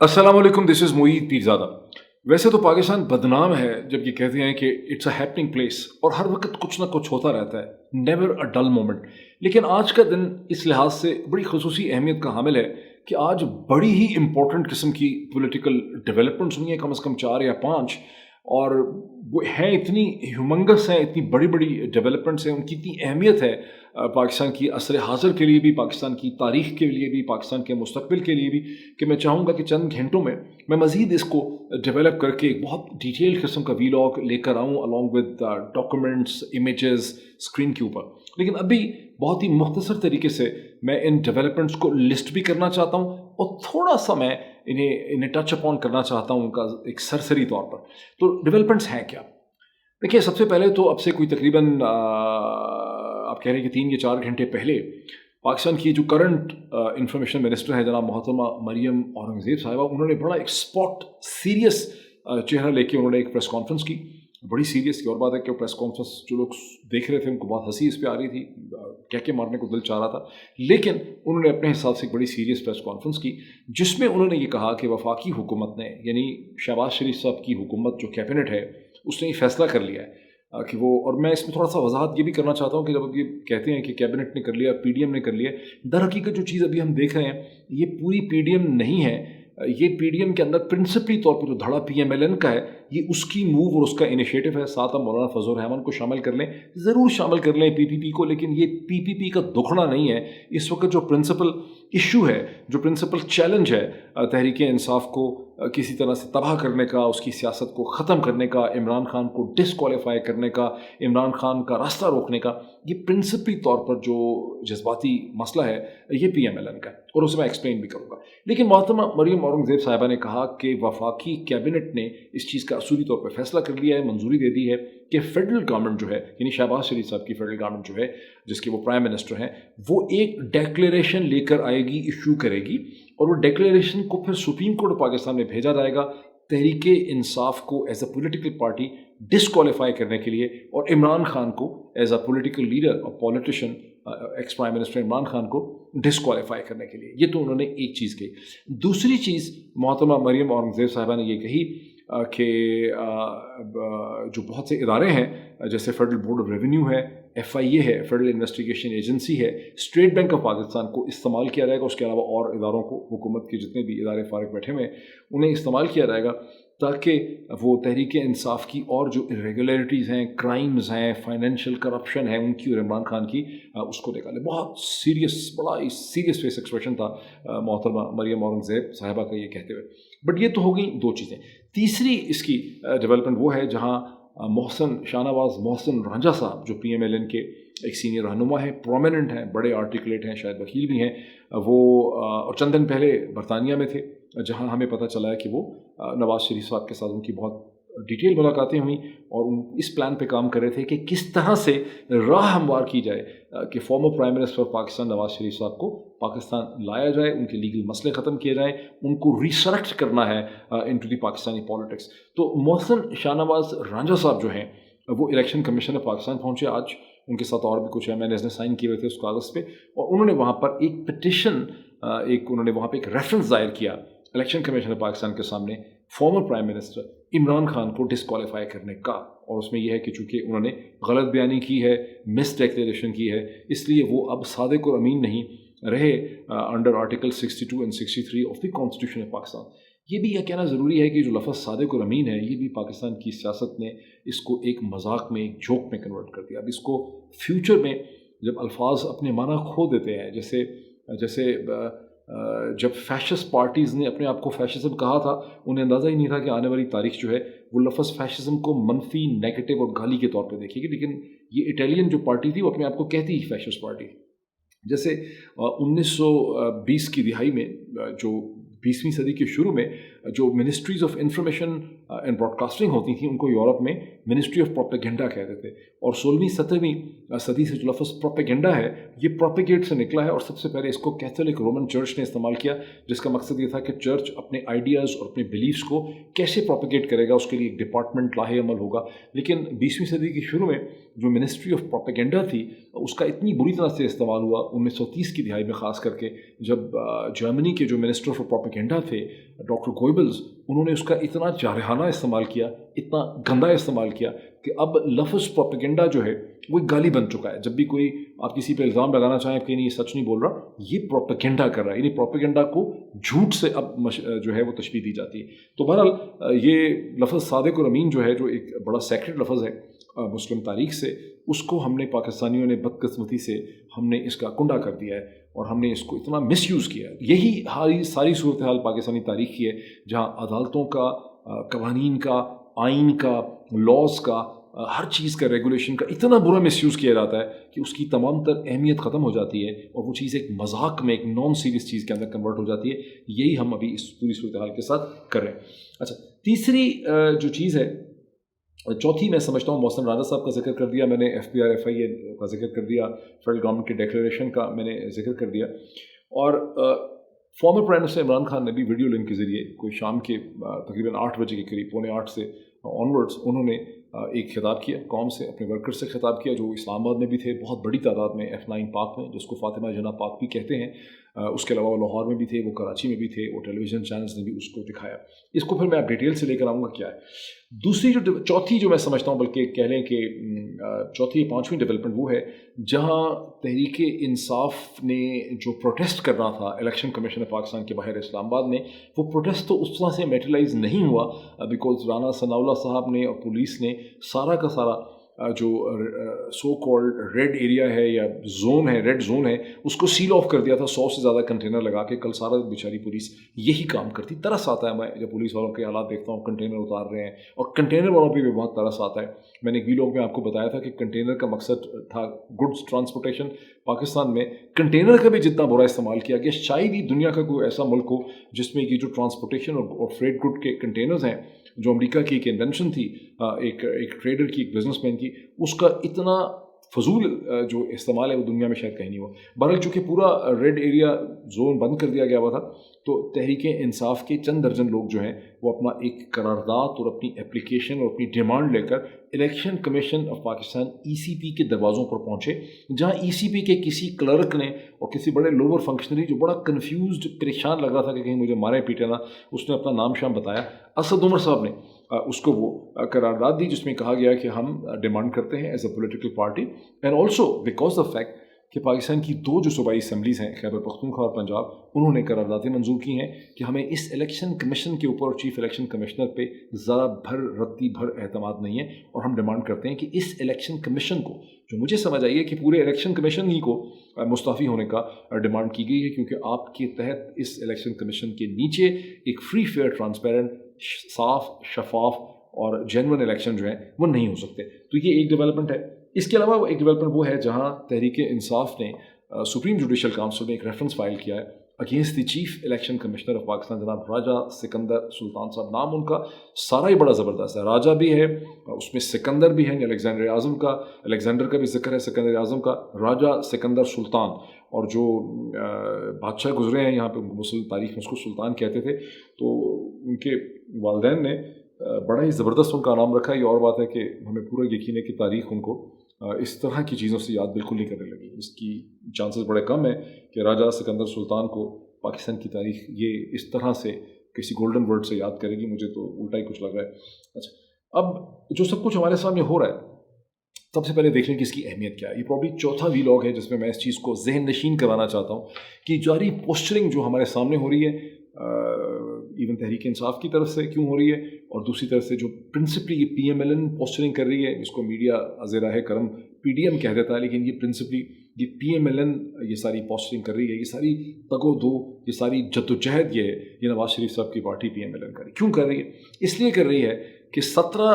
अस्सलाम वालेकुम, this is Moeed Pirzada. वैसे तो पाकिस्तान बदनाम है जब ये कहते हैं कि इट्स अ हैपनिंग प्लेस और हर वक्त कुछ ना कुछ होता रहता है, नेवर अ डल मोमेंट। लेकिन आज का दिन इस लिहाज से बड़ी खुसूसी अहमियत का हामिल है कि आज बड़ी ही इम्पोर्टेंट किस्म की पॉलिटिकल डेवलपमेंट्स हुई हैं, कम से कम 4 या 5। और वो हैं इतनी ह्यूमंगस हैं, इतनी बड़ी बड़ी डेवलपमेंट्स हैं, उनकी इतनी अहमियत है पाकिस्तान की असर हाज़िर के लिए भी, पाकिस्तान की तारीख़ के लिए भी, पाकिस्तान के मुस्तक़बिल के लिए भी, कि मैं चाहूँगा कि चंद घंटों में मैं मज़ीद इसको डेवलप करके एक बहुत डिटेल किस्म का वीलॉग लेकर आऊँ along with documents, images screen के ऊपर। लेकिन अभी बहुत ही मुख्तसर तरीके से मैं इन डेवलपमेंट्स को लिस्ट भी करना चाहता हूँ और थोड़ा सा मैं इन्हें टच अपॉन करना चाहता हूँ उनका एक सरसरी तौर पर। तो डेवलपमेंट्स हैं क्या? देखिए, सबसे पहले तो अब से कोई तकरीबन आप कह रहे हैं कि 3 या 4 घंटे पहले पाकिस्तान की जो करंट इंफॉर्मेशन मिनिस्टर है जनाब मोहतरमा मरियम औरंगज़ेब साहिबा, उन्होंने बड़ा एक स्पॉट सीरियस चेहरा लेके उन्होंने एक प्रेस कॉन्फ्रेंस की। बड़ी सीरियस की और बात है कि वो प्रेस कॉन्फ्रेंस जो लोग देख रहे थे उनको बहुत हंसी इस पर आ रही थी, कह के मारने को दिल चाह रहा था, लेकिन उन्होंने अपने हिसाब से एक बड़ी सीरियस प्रेस कॉन्फ्रेंस की जिसमें उन्होंने ये कहा कि वफाकी हुकूमत ने, यानी शहबाज शरीफ साहब की हुकूमत जो कैबिनेट है, उसने ये फैसला कर लिया है कि वो, और मैं इसमें थोड़ा सा वजाहत ये भी करना चाहता हूँ कि जब ये कहते हैं कि कैबिनेट ने कर लिया, पीडीएम ने कर लिया, दर हकीकत जो चीज़ अभी हम देख रहे हैं ये पूरी पीडीएम नहीं है। ये पीडीएम के अंदर प्रिंसिपली तौर पर जो धड़ा पीएमएलएन का है, ये उसकी मूव और उसका इनिशिएटिव है। साथ हम मौलाना फजल रहमान को शामिल कर लें, ज़रूर शामिल कर लें पीपीपी को, लेकिन ये पीपीपी का दुखड़ा नहीं है। इस वक्त जो प्रिंसिपल इशू है, जो प्रिंसिपल चैलेंज है तहरीक इंसाफ को किसी तरह से तबाह करने का, उसकी सियासत को ख़त्म करने का, इमरान खान को डिसक्वालीफाई करने का, इमरान खान का रास्ता रोकने का, ये प्रिंसिपली तौर पर जो जज्बाती मसला है ये पीएमएलएन का है और उसे मैं एक्सप्लेन भी करूँगा। लेकिन मोहतरमा मरियम औरंगज़ेब साहिबा ने कहा कि वफाकी कैबिनेट ने इस चीज़ का असूली तौर पर फैसला कर लिया है, मंजूरी दे दी है कि फेडरल गवर्नमेंट जो है, यानी शहबाज शरीफ साहब की फेडरल गवर्नमेंट जो है, जिसके वो प्राइम मिनिस्टर हैं, वो एक डेक्लेरेशन लेकर आएगी, इशू करेगी, और वो डेक्लेरेशन को फिर सुप्रीम कोर्ट पाकिस्तान में भेजा जाएगा तहरीक इंसाफ को as a political party disqualify करने के लिए, और इमरान खान को एज अ पॉलिटिकल लीडर और politician, ex prime minister Imran Khan को डिसक्वालीफाई करने के लिए। ये तो उन्होंने एक चीज़ कही। दूसरी चीज़ मोहतरमा मरियम औरंगज़ेब साहिबा ने ये कही कि जो बहुत से इदारे हैं जैसे फेडरल बोर्ड ऑफ रेवेन्यू है, FIA है, फेडरल इन्वेस्टिगेशन एजेंसी है, स्टेट बैंक ऑफ पाकिस्तान को इस्तेमाल किया जाएगा, उसके अलावा और इदारों को, हुकूमत के जितने भी इदारे फारिग बैठे हुए हैं उन्हें इस्तेमाल किया जाएगा ताकि वो तहरीक इंसाफ की और जो इरेगुलरिटीज़ हैं, क्राइम्स हैं, फाइनेंशियल करप्शन है उनकी और इमरान खान की, उसको निकाले। बहुत सीरियस, बड़ा ही सीरियस फेस एक्सप्रेशन था मोहतरमा मरियम औरंगज़ेब साहिबा का ये कहते हुए। बट ये तो हो गई दो चीज़ें। तीसरी इसकी डेवलपमेंट वो है जहाँ शाहनवाज़ मोहसिन रांझा साहब, जो PMLN के एक सीनियर रहनुमा हैं, प्रोमिनेंट हैं, बड़े आर्टिकुलेट हैं, शायद वकील भी हैं, वो और चंद दिन पहले बरतानिया में थे, जहां हमें पता चला है कि वो नवाज़ शरीफ साहब के साथ उनकी बहुत डिटेल मुलाकातें हुई और उन इस प्लान पे काम कर रहे थे कि किस तरह से राह हमवार की जाए कि former prime minister of Pakistan Nawaz Sharif साहब को पाकिस्तान लाया जाए, उनके लीगल मसले ख़त्म किए जाएँ, उनको रिसरेक्ट करना है इनटू द पाकिस्तानी पॉलिटिक्स। तो मोहसिन शाहनवाज़ रांझा साहब जो हैं वो इलेक्शन कमीशन ऑफ पाकिस्तान पहुँचे आज, उनके साथ और भी कुछ है, मैंने इसने साइन किए हुए थे उस कागज़ पे, और उन्होंने वहाँ पर एक पिटिशन, उन्होंने वहाँ पे एक रेफरेंस दायर किया इलेक्शन कमीशन ऑफ पाकिस्तान के सामने farmer prime minister Imran Khan को डिसक्वालीफाई करने का। और उसमें यह है कि चूँकि उन्होंने गलत बयानी की है, मिस डिक्लेरेशन की है, इसलिए वो अब सादिक और अमीन नहीं रहे अंडर आर्टिकल 62 और 63 of the constitution of Pakistan. ये भी यह कहना ज़रूरी है कि जो लफ्ज़ सादिक और अमीन है, ये भी पाकिस्तान की सियासत ने इसको एक मजाक में, एक जोक में कन्वर्ट कर दिया। अब इसको फ्यूचर में जब अल्फाज अपने माना खो देते हैं, जैसे जब फैशिस्ट पार्टीज़ ने अपने आप को फैशिज्म कहा था, उन्हें अंदाज़ा ही नहीं था कि आने वाली तारीख जो है वो लफ्ज़ फैशिज्म को मनफी, नेगेटिव और गाली के तौर पे देखेगी। लेकिन ये इटालियन जो पार्टी थी वो अपने आप को कहती ही फैशिस्ट पार्टी। जैसे 1920 की दिहाई में, जो 20वीं सदी के शुरू में जो ministries of information and broadcasting होती थी, उनको यूरोप में मिनिस्ट्री ऑफ प्रोपेगेंडा कहते थे। और 16वीं 17वीं सदी से जो लफ्ज़ प्रोपेगेंडा है, ये प्रोपेगेट से निकला है, और सबसे पहले इसको कैथोलिक रोमन चर्च ने इस्तेमाल किया, जिसका मकसद ये था कि चर्च अपने आइडियाज़ और अपने बिलीफ्स को कैसे प्रोपेगेट करेगा, उसके लिए एक डिपार्टमेंट लाहे अमल होगा। लेकिन 20वीं सदी के शुरू में जो मिनिस्ट्री ऑफ प्रोपेगेंडा थी, उसका इतनी बुरी तरह से इस्तेमाल हुआ 1930 की दिहाई में, ख़ास करके जब जर्मनी के जो मिनिस्टर ऑफ प्रोपेगेंडा थे डॉक्टर गोइबल्स, उन्होंने उसका इतना जारहाना इस्तेमाल किया, इतना गंदा इस्तेमाल किया कि अब लफ्ज़ प्रोपेगेंडा जो है वो एक गाली बन चुका है। जब भी कोई आप किसी पे इल्ज़ाम लगाना चाहें कि नहीं ये सच नहीं बोल रहा, ये प्रोपेगेंडा कर रहा है, यानी प्रोपेगेंडा को झूठ से अब जो है वो तशबीह दी जाती है। तो बहरहाल ये लफ्ज़ सादिक और अमीन जो है, जो एक बड़ा सेक्रेट लफ्ज़ है मुस्लिम तारीख से, उसको हमने पाकिस्तानियों ने बदकिस्मती से हमने इसका कुंडा कर दिया है और हमने इसको इतना मिसयूज़ किया है। यही सारी सूरत हाल पाकिस्तानी तारीख की है, जहाँ अदालतों का, कवानीन का, आइन का, लॉज का, हर चीज़ का, रेगुलेशन का इतना बुरा मिसयूज़ किया जाता है कि उसकी तमाम तर अहमियत ख़त्म हो जाती है और वो चीज़ एक मजाक में, एक नॉन सीरियस चीज़ के अंदर कन्वर्ट हो जाती है। यही हम अभी इस पूरी सूरत हाल के साथ कर रहे हैं। अच्छा, तीसरी जो चीज़ है, चौथी मैं समझता हूँ, मोहसिन राजा साहब का जिक्र कर दिया मैंने, FPR-FIA का जिक्र कर दिया, फेडरल गवर्नमेंट के डिक्लेरेशन का मैंने जिक्र कर दिया, और farmer prime minister Imran Khan ने भी वीडियो लिंक के ज़रिए कोई शाम के तकरीबन 8 बजे के करीब, 7:45 से ऑनवर्ड्स, उन्होंने एक खिताब किया कौम से, अपने वर्कर्स से खिताब किया जो इस्लामाबाद में भी थे बहुत बड़ी तादाद में, F9 पार्क में, जिसको फातिमा जना पार्क भी कहते हैं। उसके अलावा वो लाहौर में भी थे, वो कराची में भी थे, वो टेलीविज़न चैनल्स ने भी उसको दिखाया। इसको फिर मैं आप डिटेल से लेकर आऊँगा क्या है। दूसरी जो चौथी जो मैं समझता हूँ, बल्कि कह लें कि चौथी या पाँचवीं डेवलपमेंट वो है जहाँ तहरीक इंसाफ ने जो प्रोटेस्ट करना था इलेक्शन कमीशन ऑफ पाकिस्तान के बाहर इस्लामाबाद में, वो प्रोटेस्ट तो उस तरह से मेटेलाइज नहीं हुआ बिकॉज राना सनाउल्लाह साहब ने और पुलिस ने सारा का सारा जो सो कॉल्ड रेड एरिया है या जोन है, रेड जोन है, उसको सील ऑफ कर दिया था 100 से ज़्यादा कंटेनर लगा के। कल सारा बेचारी पुलिस यही काम करती। तरस आता है मैं जब पुलिस वालों के हालात देखता हूँ, कंटेनर उतार रहे हैं, और कंटेनर वालों पे भी बहुत तरस आता है। मैंने एक वीलॉग में आपको बताया था कि कंटेनर का मकसद था गुड्स ट्रांसपोर्टेशन। पाकिस्तान में कंटेनर का भी जितना बुरा इस्तेमाल किया गया, शायद ही दुनिया का कोई ऐसा मुल्क हो जिसमें ये जो ट्रांसपोर्टेशन और फ्रेट गुड के कंटेनर्स हैं, जो अमेरिका की एक इन्वेंशन थी, एक ट्रेडर की, एक बिजनेसमैन की, उसका इतना फजूल जो इस्तेमाल है वो दुनिया में शायद कहीं नहीं हुआ। बहरहाल चूँकि पूरा रेड एरिया जोन बंद कर दिया गया हुआ था, तो तहरीक इंसाफ के चंद दर्जन लोग जो हैं वो अपना एक करारदाद और अपनी एप्लीकेशन और अपनी डिमांड लेकर election commission of Pakistan ECP के दरवाज़ों पर पहुँचे, जहाँ ECP के किसी क्लर्क ने और किसी बड़े लोअर फंक्शनरी जो बड़ा कन्फ्यूज्ड, परेशान लग रहा था कि कहीं मुझे मारे पीटे ना, उसने अपना नाम शाम बताया, असद उमर साहब ने उसको वो करारदाद दी जिसमें कहा गया कि हम डिमांड करते हैं as a political party and also because the fact कि पाकिस्तान की 2 जो सूबाई असम्बलीज़ हैं, खैबर पख्तूनख्वा और पंजाब, उन्होंने करारदादें मंजूर की हैं कि हमें इस इलेक्शन कमीशन के ऊपर और चीफ इलेक्शन कमिश्नर पे ज़रा भर रत्ती भर एतमाद नहीं है, और हम डिमांड करते हैं कि इस इलेक्शन कमीशन को, जो मुझे समझ आई है कि पूरे इलेक्शन कमीशन ही को मुस्तफ़ी होने का डिमांड की गई है, क्योंकि आपके तहत इस इलेक्शन कमीशन के नीचे एक फ्री फेयर, ट्रांसपेरेंट, साफ, शफाफ और जेन्युइन इलेक्शन जो है वो नहीं हो सकते। तो ये एक डेवलपमेंट है। इसके अलावा एक डेवलपमेंट वो है जहाँ तहरीक इंसाफ ने सुप्रीम जुडिशल काउंसिल में एक रेफरेंस फाइल किया है against the chief election commissioner of Pakistan जनाब राजा सिकंदर सुल्तान साहब। नाम उनका सारा ही बड़ा ज़बरदस्त है, राजा भी है, उसमें सिकंदर भी है, अलेक्जेंडर आज़म का, अलेक्जेंडर का भी जिक्र है, सिकंदर आज़म का, राजा सिकंदर सुल्तान। और जो बादशाह गुजरे हैं यहाँ पे मुस्लिम तारीख में उसको सुल्तान कहते थे, तो उनके वालिदैन ने बड़ा ही ज़बरदस्त उनका नाम रखा। ये और बात है कि हमें पूरा यकीन है कि तारीख़ उनको इस तरह की चीज़ों से याद बिल्कुल नहीं करने लगी। इसकी चांसेस बड़े कम है कि राजा सिकंदर सुल्तान को पाकिस्तान की तारीख़ ये इस तरह से किसी गोल्डन वर्ड से याद करेगी। मुझे तो उल्टा ही कुछ लग रहा है। अच्छा, अब जो सब कुछ हमारे सामने हो रहा है, सबसे पहले देख लें कि इसकी अहमियत क्या है। ये प्रॉब्ली चौथा वीलॉग है जिसमें मैं इस चीज़ को जहन नशीन कराना चाहता हूँ कि जारी पोस्चरिंग जो हमारे सामने हो रही है, इवन तहरीक इंसाफ की तरफ से क्यों हो रही है, और दूसरी तरफ से जो प्रिंसिपली ये PMLN पोस्चरिंग कर रही है, इसको मीडिया ज़ेराह करम PDM कह देता है, लेकिन ये प्रिंसिपली ये PMLN ये सारी पोस्चरिंग कर रही है, ये सारी तगो-दो, ये सारी जद्दोजहद ये नवाज शरीफ साहब की पार्टी PMLN कर रही। क्यों कर रही है? इसलिए कर रही है कि 17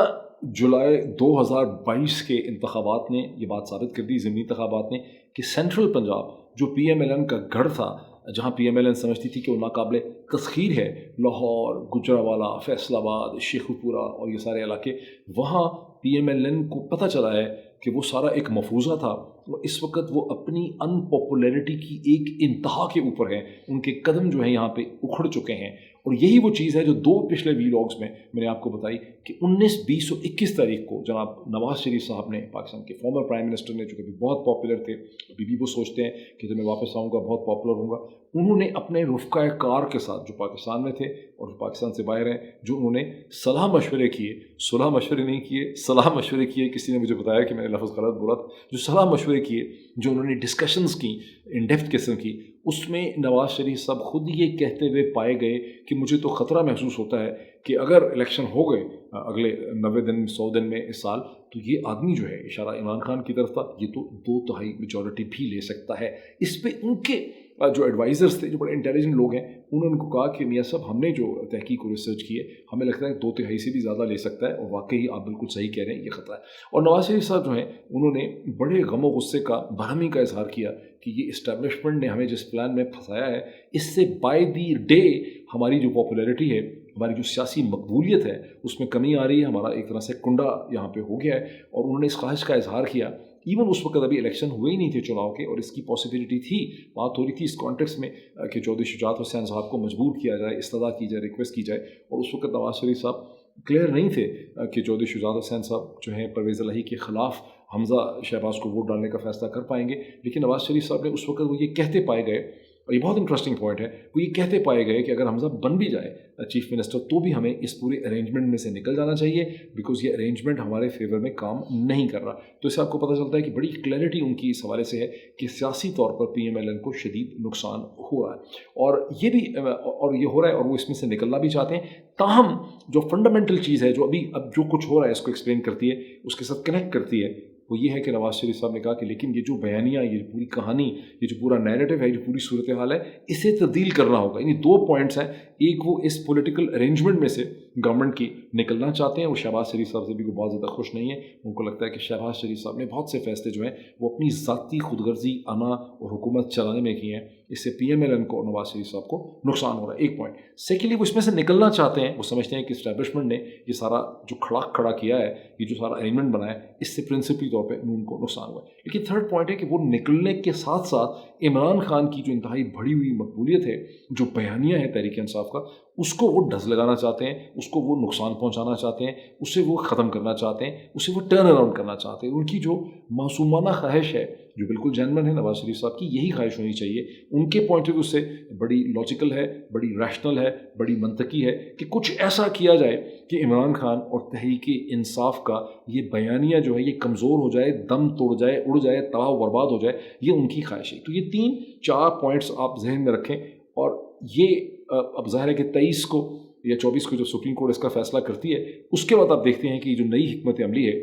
जुलाई 2022 के इंतखाबात ने ये बात साबित कर दी, ज़मीनी इंतखाबात ने, कि सेंट्रल पंजाब जो PMLN का गढ़ था, जहाँ PMLN समझती थी कि वो नाकाबिले तस्खीर है, लाहौर, गुजरावाला, फैसलाबाद, शेखुपुरा और ये सारे इलाके, वहाँ PMLN को पता चला है कि वो सारा एक मफूज़ा था। और इस वक्त वो अपनी अनपॉपुलैरिटी की एक इंतहा के ऊपर है, उनके कदम जो है यहाँ पे उखड़ चुके हैं اور یہی وہ چیज़ है जो 2 पिछले वीलॉग्स में मैंने आपको बताई कि 19, 20 और 21 तारीख को जनाब नवाज शरीफ साहब ने, पाकिस्तान के फॉर्मर प्राइम मिनिस्टर ने, जो कभी बहुत पॉपुलर थे, अभी भी वो सोचते हैं कि जब मैं वापस आऊँगा बहुत पॉपुलर होऊंगा, उन्होंने अपने रुफ़क़ाए कार के साथ जो पाकिस्तान में थे और पाकिस्तान से बाहर हैं, जो उन्होंने सलाह मशवरे किए, सुलह मशवरे नहीं किए, सलाह मशवरे किए, किसी ने मुझे बताया कि मैंने लफ्ज़ गलत बोला था, जो सलाह मशवरे किए, जो उन्होंने डिस्कशंस की, इन डेप्थ किस्म की, उसमें नवाज शरीफ साहब खुद ये कहते हुए पाए गए कि मुझे तो ख़तरा महसूस होता है कि अगर इलेक्शन हो गए अगले 90 दिन 100 दिन में इस साल, तो ये आदमी जो है, इशारा इमरान खान की तरफ था, ये तो 2/3 मेजॉरिटी भी ले सकता है। इस पे उनके जो एडवाइज़र्स थे, जो बड़े इंटेलिजेंट लोग हैं, उन्होंने उनको कहा कि मियाँ साहब, हमने जो तहकीक और रिसर्च की है, हमें लगता है 2/3 से भी ज़्यादा ले सकता है, और वाकई आप बिल्कुल सही कह रहे हैं, ये ख़तरा है। और नवाज शरीफ साहब जो हैं, उन्होंने बड़े गम और गुस्से का, बरहमी का इजहार किया कि ये इस्टेब्लिशमेंट ने हमें जिस प्लान में फंसाया है, इससे बाय दी डे हमारी जो पॉपुलैरिटी है, हमारी जो सियासी मकबूलियत है, उसमें कमी आ रही है, हमारा एक तरह से कुंडा यहाँ पे हो गया है। और उन्होंने इस ख्वाहिश का इजहार किया, इवन उस वक्त अभी इलेक्शन हुए ही नहीं थे चुनाव के, और इसकी पॉसिबिलिटी थी, बात हो रही थी इस कॉन्टेक्स्ट में कि चौधरी शुजात हुसैन साहब को मजबूर किया जाए, इस्तदा की जाए, रिक्वेस्ट की जाए। और उस वक्त नवाज शरीफ साहब क्लियर नहीं थे कि चौधरी शुजात हुसैन साहब जो हैं परवेज़ इलाही के ख़िलाफ़ हमज़ा शहबाज को वोट डालने का फ़ैसला कर पाएंगे। लेकिन नवाज शरीफ साहब ने उस वक्त वो ये कहते पाए गए, और ये बहुत इंटरेस्टिंग पॉइंट है, वो ये कहते पाए गए कि अगर हमज़ा बन भी जाए चीफ मिनिस्टर, तो भी हमें इस पूरे अरेंजमेंट में से निकल जाना चाहिए, बिकॉज ये अरेंजमेंट हमारे फेवर में काम नहीं कर रहा। तो इससे आपको पता चलता है कि बड़ी क्लैरिटी उनकी इस हवाले से है कि सियासी तौर पर PMLN को शदीद नुकसान हो रहा है, और ये भी और ये हो रहा है, और वो इसमें से निकलना भी चाहते हैं। ताहम जो फंडामेंटल चीज़ है, जो अभी अब जो कुछ हो रहा है इसको एक्सप्लेन करती है, उसके साथ कनेक्ट करती है, वो ये है कि नवाज शरीफ साहब ने कहा कि लेकिन ये जो बयानियाँ, ये पूरी कहानी, ये जो पूरा नैरेटिव है, जो पूरी सूरत हाल है, इसे तब्दील करना होगा। यानी 2 पॉइंट्स हैं, एक वो इस पॉलिटिकल अरेंजमेंट में से गवर्नमेंट की निकलना चाहते हैं, वो शहबाज शरीफ साहब से भी बहुत ज़्यादा खुश नहीं है। उनको लगता है कि शहबाज शरीफ साहब ने बहुत से फैसले जो हैं वो अपनी ज़ाती खुदगर्जी, आना और हुकूमत चलाने में किए हैं, इससे PMLN को, नवाज शरीफ साहब को नुकसान हो रहा है, एक पॉइंट। सेकेंडली, वो इसमें से निकलना चाहते हैं, वो समझते हैं कि इस्टेब्लिशमेंट ने ये सारा जो खड़ा किया है, ये जो सारा अरेंजमेंट बनाया है, इससे प्रिंसिपली तौर पर उनको नुकसान हुआ है। लेकिन थर्ड पॉइंट है कि वो निकलने के साथ साथ इमरान खान की जो इंतहाई बढ़ी हुई मकबूलियत है, जो बयानियाँ हैं तहरीक इंसाफ का, उसको वो ढस लगाना चाहते हैं, उसको वो नुकसान पहुंचाना चाहते हैं, उसे वो ख़त्म करना चाहते हैं, उसे वो टर्न अराउंड करना चाहते हैं। उनकी जो मासूमाना ख्वाहिश है, जो बिल्कुल जेन्युइन है नवाज शरीफ साहब की, यही ख्वाहिश होनी चाहिए। उनके पॉइंट ऑफ व्यू से बड़ी लॉजिकल है, बड़ी रैशनल है, बड़ी मंतकी है कि कुछ ऐसा किया जाए कि इमरान खान और तहरीक इंसाफ का ये बयानियाँ जो है ये कमज़ोर हो जाए, दम तोड़ जाए, उड़ जाए, तबाह बर्बाद हो जाए, ये उनकी ख्वाहिश है। तो ये 3-4 पॉइंट्स आप जहन में रखें, और ये अब ज़ाहिर है कि 23 को या 24 को जब सुप्रीम कोर्ट इसका फ़ैसला करती है, उसके बाद आप देखते हैं कि जो नई हिकमत अमली है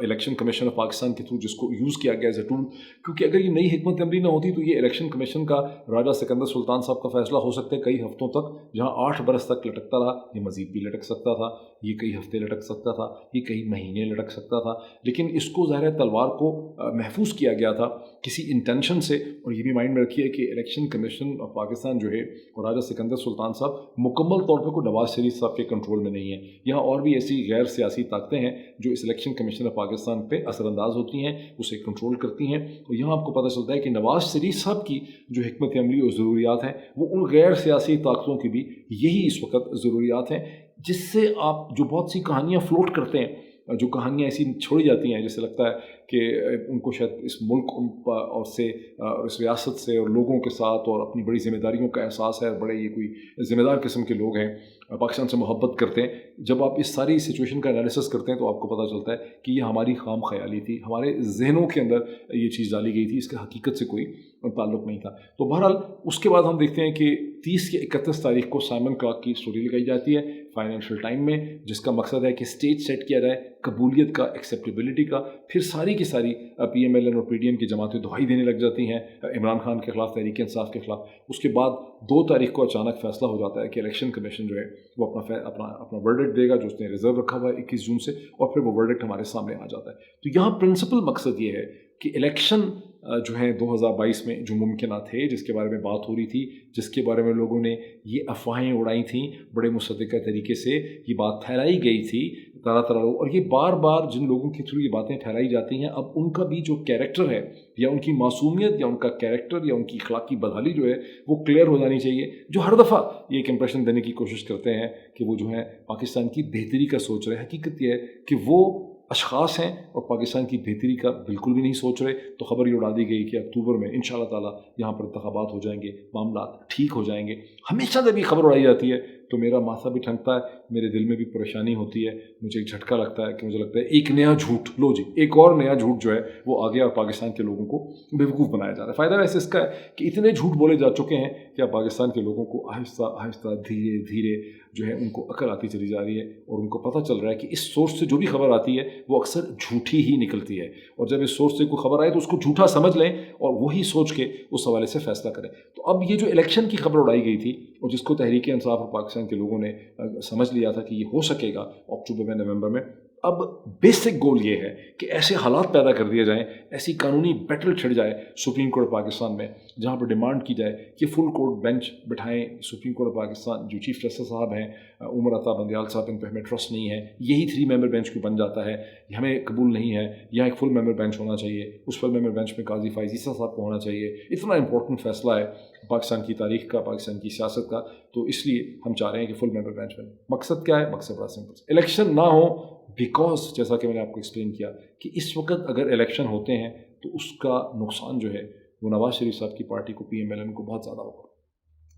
इलेक्शन कमीशन ऑफ पाकिस्तान के थ्रू, जिसको यूज़ किया गया एज ए टूल, क्योंकि अगर ये नई हिकमत अमली ना होती तो ये इलेक्शन कमीशन का राजा सिकंदर सुल्तान साहब का फ़ैसला हो सकता है कई हफ्तों तक, जहाँ 8 बरस तक लटकता रहा, ये मज़ीद भी लटक सकता था, ये कई हफ्ते लटक सकता था, ये कई महीने लटक सकता था। लेकिन इसको ज़ाहिर है तलवार को महफूज किया गया था किसी इंटेंशन से। और ये भी माइंड में रखिए कि इलेक्शन कमीशन ऑफ पाकिस्तान जो है और राजा सिकंदर सुल्तान साहब मुकम्मल तौर पर कोई नवाज शरीफ साहब के कंट्रोल में नहीं है। यहाँ और भी ऐसी गैर सियासी ताकतें हैं जो इस इलेक्शन कमीशन ऑफ पाकिस्तान पे असरअंदाज होती हैं, उसे कंट्रोल करती हैं। तो यहाँ आपको पता चलता है कि नवाज शरीफ साहब की जो हिकमत अमली और ज़रूरियात हैं, वो उन गैर सियासी ताकतों की भी यही इस वक्त ज़रूरियात हैं, जिससे आप जो बहुत सी कहानियाँ फ्लोट करते हैं, जो कहानियाँ ऐसी छोड़ी जाती हैं जैसे लगता है कि उनको शायद इस मुल्क और से और इस रियासत से और लोगों के साथ और अपनी बड़ी जिम्मेदारियों का एहसास है, बड़े ये कोई ज़िम्मेदार किस्म के लोग हैं, पाकिस्तान से मोहब्बत करते हैं। जब आप इस सारी सिचुएशन का एनालिसिस करते हैं तो आपको पता चलता है कि ये हमारी खाम ख्याली थी, हमारे जहनों के अंदर ये चीज़ डाली गई थी, इसका हकीकत से कोई ताल्लुक़ नहीं था। तो बहरहाल उसके बाद हम देखते हैं कि 30 या 31 तारीख को साइमन क्लार्क की स्टोरी लगाई जाती है फाइनेंशियल टाइम में, जिसका मकसद है कि स्टेज सेट किया जाए कबूलियत का, एक्सेप्टेबिलिटी का। फिर सारी की सारी PMLN और PDM की जमातें दुहाई देने लग जाती हैं इमरान खान के ख़िलाफ़, तहरीक इंसाफ के ख़िलाफ़। उसके बाद 2 तारीख को अचानक फ़ैसला हो जाता है कि इलेक्शन कमीशन जो है वो अपना वर्डिक्ट देगा, जो उसने रिजर्व रखा हुआ है 21 जून से, और फिर वो वर्डिक्ट हमारे सामने आ जाता है। तो यहाँ प्रिंसिपल मकसद ये है कि इलेक्शन जो है 2022 में जो मुमकिन थे, जिसके बारे में बात हो रही थी, जिसके बारे में लोगों ने ये अफवाहें उड़ाई थी, बड़े मुसद्दिक़ा तरीके से ये बात फैलाई गई थी, طرح طرح لوگ، اور یہ بار بار جن لوگوں کے تھرو یہ باتیں پھیلائی جاتی ہیں، اب ان کا بھی جو کیریکٹر ہے یا ان کی معصومیت یا ان کا کیریکٹر یا ان کی اخلاقی بدحالی جو ہے وہ کلیئر ہو جانی چاہیے، جو ہر دفعہ یہ ایک امپریشن دینے کی کوشش کرتے ہیں کہ وہ جو ہے پاکستان کی بہتری کا سوچ رہے ہیں۔ حقیقت یہ ہے کہ وہ اشخاص ہیں اور پاکستان کی بہتری کا بالکل بھی نہیں سوچ رہے۔ تو خبر یہ اڑا دی گئی کہ اکتوبر میں انشاءاللہ تعالیٰ یہاں پر انتخابات ہو جائیں گے، معاملات ٹھیک ہو جائیں گے۔ ہمیشہ جب یہ خبر اڑائی جاتی ہے تو میرا ماتھا بھی ٹھنکتا ہے، میرے دل میں بھی پریشانی ہوتی ہے، مجھے ایک جھٹکا لگتا ہے کہ مجھے لگتا ہے ایک نیا جھوٹ، لو جی ایک اور نیا جھوٹ جو ہے وہ آ گیا اور پاکستان کے لوگوں کو بیوقوف بنایا جا رہا ہے۔ فائدہ ویسے اس کا ہے کہ اتنے جھوٹ بولے جا چکے ہیں کہ اب پاکستان کے لوگوں کو آہستہ آہستہ دھیرے دھیرے جو ہے ان کو عقل آتی چلی جا رہی ہے، اور ان کو پتہ چل رہا ہے کہ اس سورس سے جو بھی خبر آتی ہے وہ اکثر جھوٹی ہی نکلتی ہے، اور جب اس سورس سے کوئی خبر آئے تو اس کو جھوٹا سمجھ لیں اور وہی سوچ کے اس حوالے سے فیصلہ کریں۔ تو اب یہ جو الیکشن کی خبر اڑائی گئی تھی اور جس کو تحریک انصاف اور پاکستان کے لوگوں نے سمجھ لیا تھا کہ یہ ہو سکے گا اکتوبر میں، نومبر میں، اب بیسک گول یہ ہے کہ ایسے حالات پیدا کر دیے جائیں، ایسی قانونی بیٹل چھڑ جائے سپریم کورٹ پاکستان میں، جہاں پر ڈیمانڈ کی جائے کہ فل کورٹ بینچ بٹھائیں سپریم کورٹ پاکستان، جو چیف جسٹس صاحب ہیں عمر عطا بندیال صاحب، ان پہ ہمیں ٹرسٹ نہیں ہے، یہی 3 ممبر بینچ کیوں بن جاتا ہے، یہ ہمیں قبول نہیں ہے، یہاں ایک فل ممبر بینچ ہونا چاہیے، اس فل ممبر بینچ میں قاضی فائز عیسیٰ صاحب کو ہونا چاہیے۔ اتنا امپورٹنٹ فیصلہ ہے پاکستان کی تاریخ کا، پاکستان کی سیاست کا، تو اس لیے ہم چاہ رہے ہیں کہ فل ممبر بینچ بنے۔ مقصد کیا ہے؟ مقصد بڑا سمپل، الیکشن نہ ہو، بیکاز جیسا کہ میں نے آپ کو ایکسپلین کیا کہ اس وقت اگر الیکشن ہوتے ہیں تو اس کا نقصان جو ہے وہ نواز شریف صاحب کی پارٹی کو، پی ایم ایل این کو بہت زیادہ ہوگا۔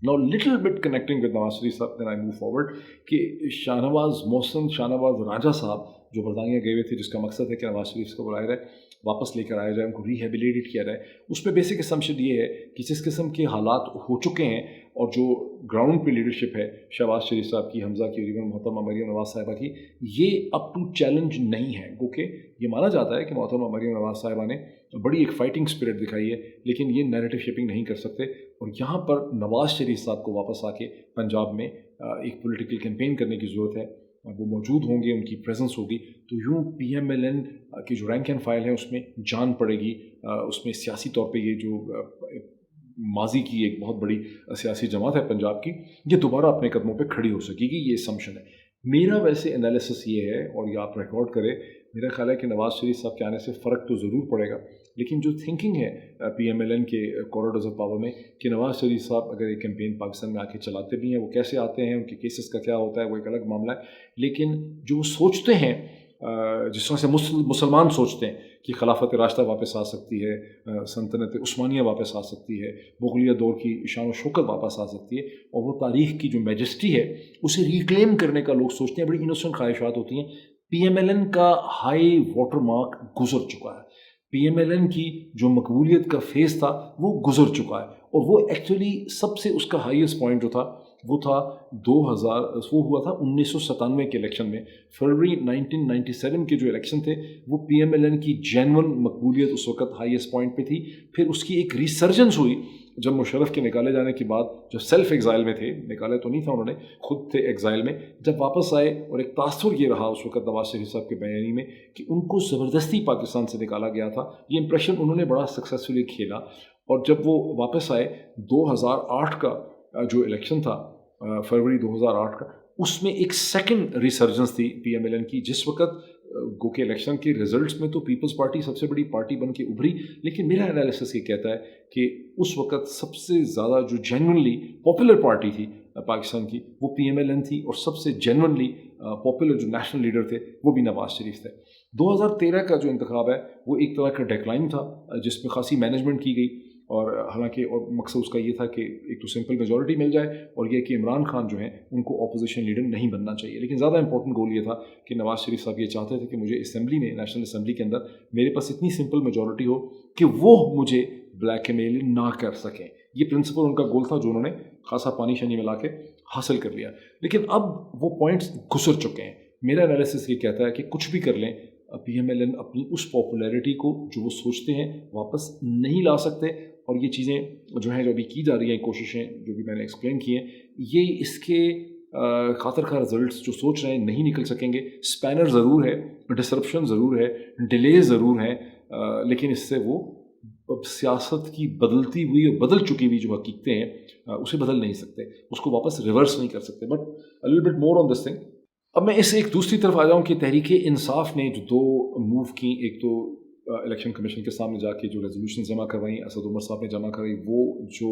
Now little bit connecting with Nawaz Sharif صاحب, then I move forward کہ شاہ نواز راجہ صاحب جو برطانیہ گئے ہوئے تھے، جس کا مقصد ہے کہ نواز شریف کو بلایا جائے، واپس لے کر آیا جائے، ان کو ریہیبلیٹیٹ کیا جائے، اس میں بیسک اسمپشن یہ ہے کہ جس قسم کے حالات ہو چکے ہیں اور جو گراؤنڈ پہ لیڈرشپ ہے شہباز شریف صاحب کی، حمزہ کی، ایون محترمہ مریم نواز صاحبہ کی، یہ اپ ٹو چیلنج نہیں ہے، کیونکہ یہ مانا جاتا ہے کہ محترمہ مریم نواز صاحبہ نے بڑی ایک فائٹنگ اسپرٹ دکھائی ہے، لیکن یہ نیریٹو شیپنگ نہیں کر سکتے، اور یہاں پر نواز شریف صاحب کو واپس آ کے پنجاب میں ایک پولیٹیکل کیمپین کرنے کی ضرورت ہے، وہ موجود ہوں گے، ان کی پریزنس ہوگی، تو یوں پی ایم ایل این کی جو رینک اینڈ فائل ہے اس میں جان پڑے گی، اس میں سیاسی طور پہ یہ جو ماضی کی ایک بہت بڑی سیاسی جماعت ہے پنجاب کی، یہ دوبارہ اپنے قدموں پہ کھڑی ہو سکے گی، یہ اسمپشن ہے میرا۔ ویسے انالیسس یہ ہے، اور یہ آپ ریکارڈ کریں، میرا خیال ہے کہ نواز شریف صاحب کے آنے سے فرق تو ضرور پڑے گا، لیکن جو تھنکنگ ہے پی ایم ایل این کے کوریڈورز آف پاور میں کہ نواز شریف صاحب اگر ایک کیمپین پاکستان میں آ کے چلاتے بھی ہیں، وہ کیسے آتے ہیں، ان کے کیسز کا کیا ہوتا ہے، وہ ایک الگ معاملہ ہے، لیکن جو وہ سوچتے ہیں، جس طرح سے مسلمان سوچتے ہیں کہ خلافت راشدہ واپس آ سکتی ہے، سلطنت عثمانیہ واپس آ سکتی ہے، مغلیہ دور کی شان و شوکت واپس آ سکتی ہے، اور وہ تاریخ کی جو میجسٹی ہے اسے ریکلیم کرنے کا لوگ سوچتے ہیں، بڑی انوسنٹ خواہشات ہوتی ہیں۔ پی ایم ایل این کا ہائی واٹر مارک گزر چکا ہے، پی ایم ایل این کی جو مقبولیت کا فیز تھا وہ گزر چکا ہے، اور وہ ایکچولی سب سے اس کا ہائیسٹ پوائنٹ جو تھا وہ تھا 2000، وہ ہوا تھا 1997 کے الیکشن میں، فروری 1997 کے جو الیکشن تھے وہ پی ایم ایل این کی جینون مقبولیت اس وقت ہائیسٹ پوائنٹ پہ تھی، پھر اس کی ایک ریسرجنس ہوئی جب مشرف کے نکالے جانے کے بعد، جو سیلف ایگزائل میں تھے، نکالے تو نہیں تھا انہوں نے، خود تھے ایگزائل میں، جب واپس آئے، اور ایک تاثر یہ رہا اس وقت نواز شریف صاحب کے بیانی میں کہ ان کو زبردستی پاکستان سے نکالا گیا تھا، یہ امپریشن انہوں نے بڑا سکسیسفلی کھیلا، اور جب وہ واپس آئے 2008 کا جو الیکشن تھا، فروری 2008 کا، اس میں ایک سیکنڈ ریسرجنس تھی پی ایم ایل این کی، جس وقت گو کے الیکشن کے ریزلٹس میں تو پیپلز پارٹی سب سے بڑی پارٹی بن کے ابھری، لیکن میرا انالیسس یہ کہتا ہے کہ اس وقت سب سے زیادہ جو جینونلی پاپولر پارٹی تھی پاکستان کی وہ پی ایم ایل این تھی، اور سب سے جینونلی پاپولر جو نیشنل لیڈر تھے وہ بھی نواز شریف تھے۔ 2013 کا جو انتخاب ہے وہ ایک طرح کا ڈیکلائن تھا، جس میں خاصی مینجمنٹ کی گئی، اور حالانکہ اور مقصد اس کا یہ تھا کہ ایک تو سمپل میجورٹی مل جائے، اور یہ کہ عمران خان جو ہیں ان کو اپوزیشن لیڈر نہیں بننا چاہیے، لیکن زیادہ امپورٹنٹ گول یہ تھا کہ نواز شریف صاحب یہ چاہتے تھے کہ مجھے اسمبلی میں، نیشنل اسمبلی کے اندر میرے پاس اتنی سمپل میجورٹی ہو کہ وہ مجھے بلیک میل نہ کر سکیں، یہ پرنسپل ان کا گول تھا جو انہوں نے خاصا پانی شانی ملا کے حاصل کر لیا، لیکن اب وہ پوائنٹس گزر چکے ہیں۔ میرا انالیسس یہ کہتا ہے کہ کچھ بھی کر لیں، پی ایم ایل این اپنی اس پاپولیرٹی کو جو وہ سوچتے ہیں واپس نہیں لا سکتے، اور یہ چیزیں جو ہیں جو ابھی کی جا رہی ہیں کوششیں جو بھی میں نے ایکسپلین کی ہیں، یہ اس کے خاطر خواہ رزلٹس جو سوچ رہے ہیں نہیں نکل سکیں گے۔ اسپینر ضرور ہے، ڈسرپشن ضرور ہے، ڈیلے ضرور ہیں، لیکن اس سے وہ سیاست کی بدلتی ہوئی اور بدل چکی ہوئی جو حقیقتیں ہیں اسے بدل نہیں سکتے، اس کو واپس ریورس نہیں کر سکتے۔ But a little bit more on this thing، अब मैं इस एक दूसरी तरफ आ जाऊँ कि तहरीक इंसाफ ने जो 2 मूव की, एक तो इलेक्शन कमीशन के सामने जाके जो रेजोल्यूशन जमा करवाई, असद उमर साहब ने जमा कराई, वो जो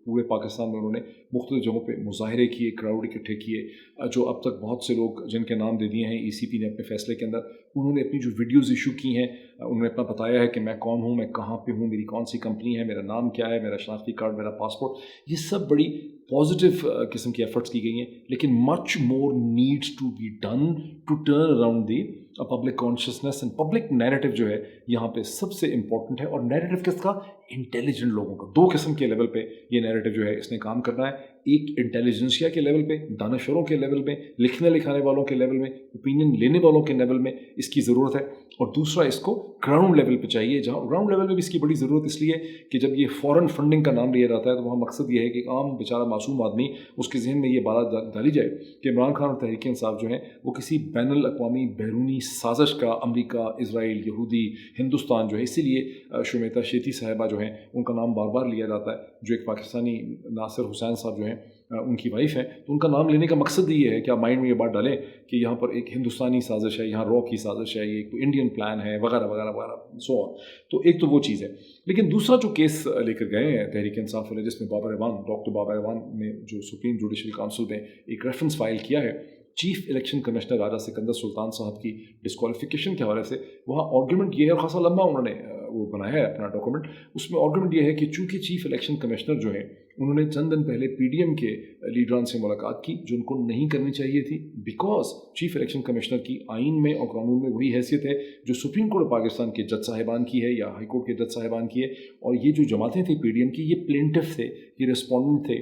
पूरे पाकिस्तान में उन्होंने मुख्तलिफ जगहों पे मुजाहरे किए, क्राउड इकट्ठे किए, जो अब तक बहुत से लोग जिनके नाम दे दिए हैं ECP ने अपने फैसले के अंदर, उन्होंने अपनी जो वीडियोज़ इशू की हैं, उन्होंने अपना बताया है कि मैं कौन हूँ, मैं कहाँ पे हूँ, मेरी कौन सी कंपनी है, मेरा नाम क्या है, मेरा शनाख्ती कार्ड, मेरा पासपोर्ट, ये सब बड़ी पॉजिटिव किस्म की एफर्ट्स की गई हैं। लेकिन much more needs to be done to turn around the public consciousness and public narrative जो है यहाँ पे सबसे इंपॉर्टेंट है। और नैरेटिव किसका? इंटेलिजेंट लोगों का। 2 किस्म के लेवल पे ये नैरेटिव जो है इसने काम करना है। एक इंटेलिजेंसिया के लेवल पे, दानशवरों के लेवल में, लिखने लिखाने वालों के लेवल में, ओपिनियन लेने वालों के लेवल में इसकी ज़रूरत है। और दूसरा इसको ग्राउंड लेवल पे चाहिए, जहाँ ग्राउंड लेवल पे भी इसकी बड़ी ज़रूरत इसलिए कि जब ये फॉरेन फंडिंग का नाम लिया जाता है तो वहाँ मकसद ये है कि आम बेचारा मासूम आदमी, उसके जहन में ये बात डाली जाए कि इमरान खान और तहरीक इंसाफ जो हैं वो किसी बैनुल अक़वामी बैरूनी साजिश का अमरीका, इसराइल, यहूदी, हिंदुस्तान जो है, इसीलिए शुमेता शेती साहिबा जो हैं उनका नाम बार बार लिया जाता है, जो एक पाकिस्तानी नासिर हुसैन साहब जो हैं उनकी वाइफ है, तो उनका नाम लेने का मकसद ये है कि आप माइंड में ये बात डालें कि यहाँ पर एक हिंदुस्तानी साजिश है, यहाँ रॉ की साजिश है, ये एक इंडियन प्लान है, वगैरह वगैरह वगैरह, सो ऑन। तो एक तो वो चीज़ है। लेकिन दूसरा जो केस लेकर गए हैं तहरीक इंसाफ वाले, जिसमें बाबर इवान, डॉक्टर बाबर इवान ने जो सुप्रीम जुडिशल काउंसिल में एक रेफरेंस फाइल किया है चीफ इलेक्शन कमिश्नर राजा सिकंदर सुल्तान साहब की डिस्क्वालिफिकेशन के हवाले से, वहाँ आर्गूमेंट ये है, और खासा लंबा उन्होंने वो बनाया है अपना डॉक्यूमेंट, उसमें आर्गूमेंट ये है कि चूंकि चीफ इलेक्शन कमिश्नर जो है उन्होंने चंद दिन पहले PDM के लीडरान से मुलाकात की, जो उनको नहीं करनी चाहिए थी, बिकॉज चीफ इलेक्शन कमिश्नर की आइन में और कानून में वही हैसियत है जो सुप्रीम कोर्ट पाकिस्तान के जज साहिबान की है या हाई कोर्ट के जज साहिबान की है। और ये जो जमातें थी PDM की, ये प्लेंटिफ थे, ये रिस्पोंडेंट थे,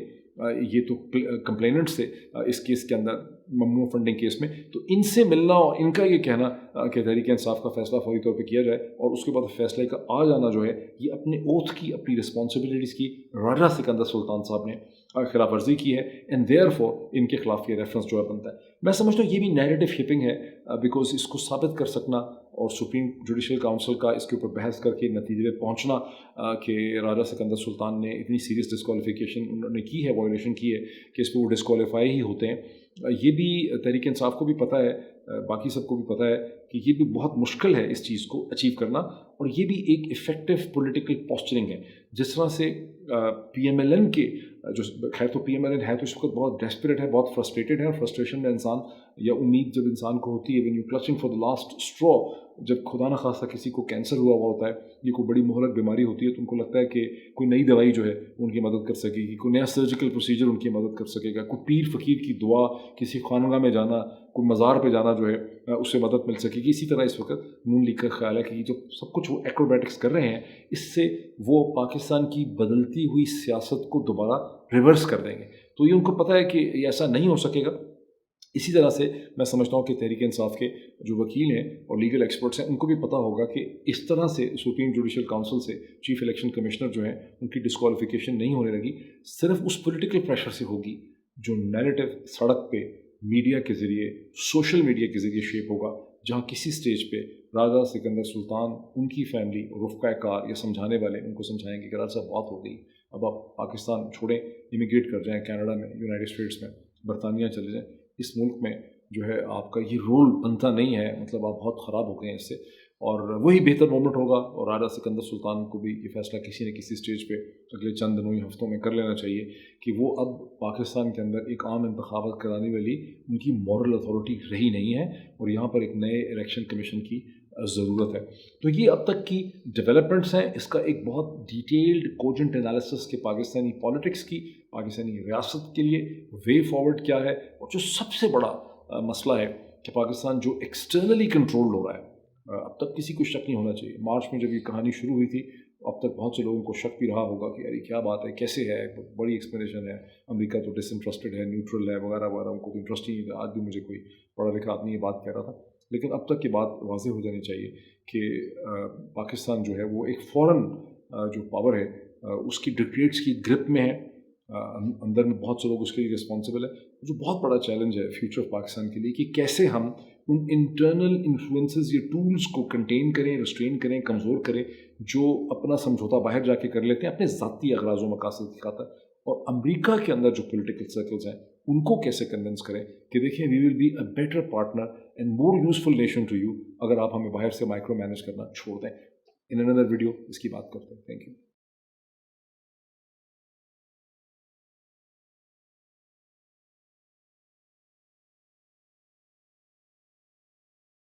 ये तो कंप्लेनेंट्स थे इस केस के अंदर, ममनू फंडिंग केस में। तो इनसे मिलना और इनका ये कहना कि तहरीक इंसाफ का फैसला फौरी तौर पे किया जाए और उसके बाद फैसले का आ जाना जो है, ये अपने ओथ की, अपनी रिस्पॉन्सिबिलिटीज़ की राजा सिकंदर सुल्तान साहब ने खिलाफ वर्जी की है, एंड देयरफॉर इनके खिलाफ ये रेफरेंस जो है बनता है। मैं समझता हूँ ये भी नैरेटिव शिपिंग है, बिकॉज इसको साबित कर सकना और सुप्रीम जुडिशल काउंसिल का इसके ऊपर बहस करके नतीजे पे पहुँचना कि राजा सिकंदर सुल्तान ने इतनी सीरियस डिस्क्वालिफिकेशन उन्होंने की है, वायलेशन की है, कि इस पर वो डिस्क्वालीफाई ही होते हैं। ये भी तहरीक इंसाफ को भी पता है, बाकी सबको भी पता है कि ये भी बहुत मुश्किल है इस चीज़ को अचीव करना, और ये भी एक इफ़ेक्टिव पॉलिटिकल पोस्चरिंग है। जिस तरह से PMLN के जो, खैर तो PMLN है तो इस वक्त बहुत डेस्परेट है, बहुत फ्रस्ट्रेटेड है, और फ्रस्ट्रेशन में इंसान, या उम्मीद जब इंसान को होती है, when you clutching for the last straw, जब खुदा न खास्ता किसी को कैंसर हुआ होता है, ये कोई बड़ी मोहलक बीमारी होती है, तो उनको लगता है कि कोई नई दवाई जो है उनकी मदद कर सकेगी, कोई नया सर्जिकल प्रोसीजर उनकी मदद कर सकेगा, कोई पीर फ़कीर की दुआ, किसी खानगा में जाना, कोई मज़ार पे जाना जो है उससे मदद मिल सकेगी। इसी तरह इस वक्त नून लीग का ख्याल है कि जो सब कुछ वो एक्रोबैटिक्स कर रहे हैं, इससे वो पाकिस्तान की बदलती हुई सियासत को दोबारा रिवर्स कर देंगे। तो ये उनको पता है कि ये ऐसा नहीं हो सकेगा। इसी तरह से मैं समझता हूँ कि तहरीक इंसाफ के जो वकील हैं और लीगल एक्सपर्ट्स हैं, उनको भी पता होगा कि इस तरह से सुप्रीम जुडिशल काउंसिल से चीफ इलेक्शन कमिश्नर जो हैं उनकी डिस्क्वालिफिकेशन नहीं होने लगी, सिर्फ उस पॉलिटिकल प्रेशर से होगी जो नैरेटिव सड़क पे मीडिया के ज़रिए, सोशल मीडिया के ज़रिए शेप होगा, जहाँ किसी स्टेज पे राजा सिकंदर सुल्तान, उनकी फैमिली, रुफ़क़ा कार या समझाने वाले उनको समझाएंगे कि राजा साहब बहुत हो गई, अब आप पाकिस्तान छोड़ें, इमिग्रेट कर जाएँ कनाडा में, यूनाइटेड स्टेट्स में, बरतानिया चले जाएँ, इस मुल्क में जो है आपका ये रोल बनता नहीं है, मतलब आप बहुत ख़राब हो गए हैं इससे। और वही बेहतर मोमेंट होगा, और राजा सिकंदर सुल्तान को भी ये फ़ैसला किसी न किसी स्टेज पे अगले चंद दिनों या हफ्तों में कर लेना चाहिए कि वो अब पाकिस्तान के अंदर एक आम इंतखाबात कराने वाली उनकी मॉरल अथॉरिटी रही नहीं है, और यहाँ पर एक नए इलेक्शन कमीशन की ज़रूरत है। तो ये अब तक की डेवलपमेंट्स हैं। इसका एक बहुत डिटेल्ड कोजेंट एनालिसिस के पाकिस्तानी पॉलिटिक्स की, पाकिस्तानी रियासत के लिए वे फॉरवर्ड क्या है, और जो सबसे बड़ा मसला है कि पाकिस्तान जो एक्सटर्नली कंट्रोल्ड हो रहा है, अब तक किसी को शक नहीं होना चाहिए। मार्च में जब ये कहानी शुरू हुई थी, अब तक बहुत से लोगों को शक भी रहा होगा कि अरे क्या बात है, कैसे है, बड़ी एक्सप्लेनेशन है, अमेरिका तो डिसइंटरेस्टेड है, न्यूट्रल है, वगैरह वगैरह, उनको तो इंटरेस्ट ही नहीं था। आज भी मुझे कोई पढ़ा लिखा आदमी ये बात कह रहा था, लेकिन अब तक की बात वाज़ेह हो जानी चाहिए कि पाकिस्तान जो है वो एक फ़ॉरेन जो पावर है उसकी डिक्टेट्स की ग्रिप में है, अंदर में बहुत से लोग उसके लिए रिस्पॉन्सिबल है। जो बहुत बड़ा चैलेंज है फ्यूचर ऑफ पाकिस्तान के लिए कि कैसे हम उन इंटरनल इन्फ्लुएंसेस या टूल्स को कंटेन करें, रिस्ट्रेन करें, कमज़ोर करें, जो अपना समझौता बाहर जाके कर लेते हैं अपने ज़ाती अगराज़ व मकासद की खातिर। और अमेरिका के अंदर जो पॉलिटिकल सर्कल्स हैं ان کو کیسے کنونس کریں کہ دیکھیں we will be a better partner and more useful nation to you اگر آپ ہمیں باہر سے مائکرو مینیج کرنا چھوڑ دیں. ان اندر ویڈیو اس کی بات کرتے ہیں. Thank you.